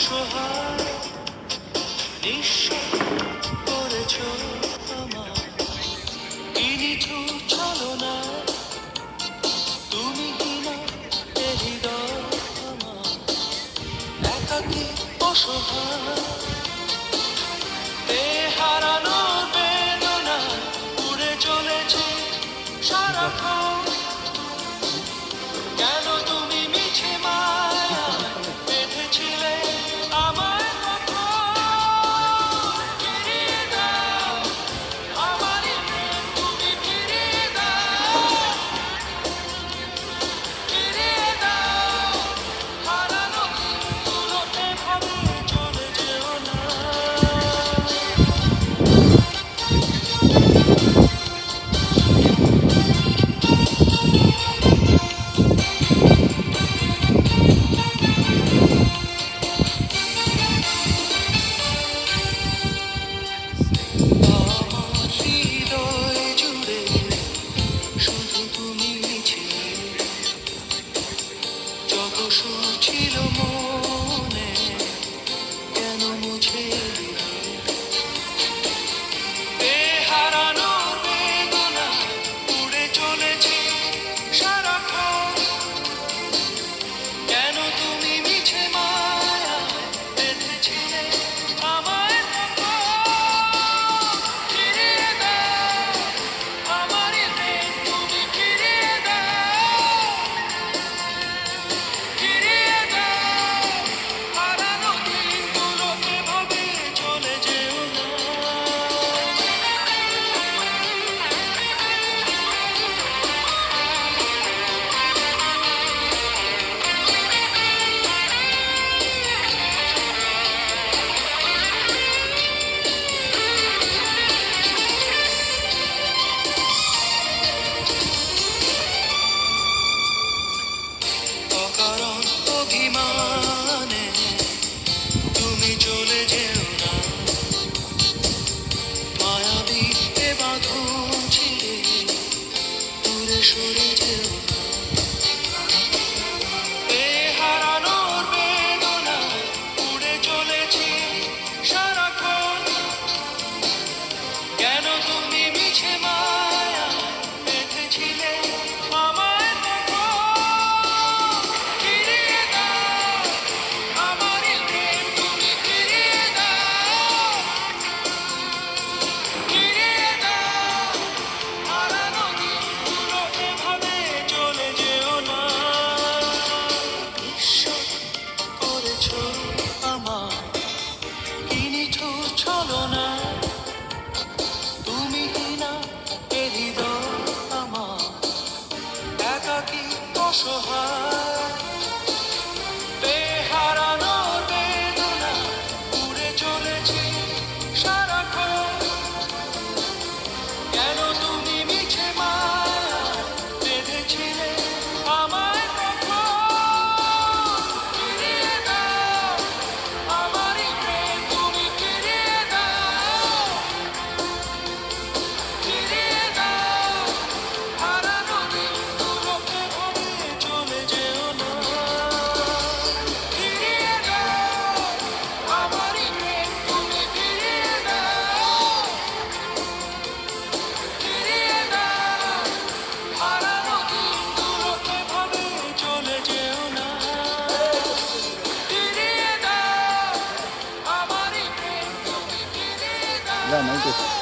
অসহায় নিঃস্ব করেছ আমার কিনিছু ছলনা তুমি কিনা এ হৃদয় আমার একাকী অসহায় এ হারানো বেদনা উড়ে চলেছে সারাক্ষণ কেন তুমি মিছে মায়া বেঁধেছিলে আমায় কখন ফিরিয়ে দাও আমারই প্রেম তুমি ফিরিয়ে দাও হারানো দিনগুলো এভাবে চলে যেও না আমার হৃদয় জুড়ে শুধু তুমি ছিলে যত সুর ছিল মনে কেন মুছে দিলে এ হারানো বেদনা উড়ে চলেছে সারাক্ষণ কেন তুমি মিছে মায়া বেঁধেছিলে আমায় ফিরিয়ে দাও আমারই প্রেম তুমি ফিরিয়ে দাও হারানো দিনগুলো এভাবে চলে যেও না অকারণ অভিমানে তুমি চলে যেও না মায়াবী এ বাঁধন ছিঁড়ে দূরে সরে যেও না এ হারানোর বেদনা উড়ে চলেছে সারাক্ষণ কেন তুমি মিছে মায়া বেঁধেছিলে আমায় ফিরিয়ে দাও আমারই প্রেম তুমি ফিরিয়ে দাও হারানো দিনগুলো এভাবে চলে যেও না নিঃস্ব করেছ আমার কিনিছু ছলনা তুমি কিনা এ হৃদয় আমার একাকী অসহায় হারানোর বেদনা উড়ে চলেছে সারাক্ষণ কেন তুমি মিছে মায়া বেঁধেছিলে আমায় কখন ফিরিয়ে দাও আমারই প্রেম তুমি ফিরিয়ে দাও হারানো দিনগুলো এভাবে চলে যেও না ফিরিয়ে দাও আমারই প্রেম তুমি ফিরিয়ে দাও হারানো দিনগুলো এভাবে চলে যেও না ফিরিয়ে দাও আমারই প্রেম তুমি ফিরিয়ে দাও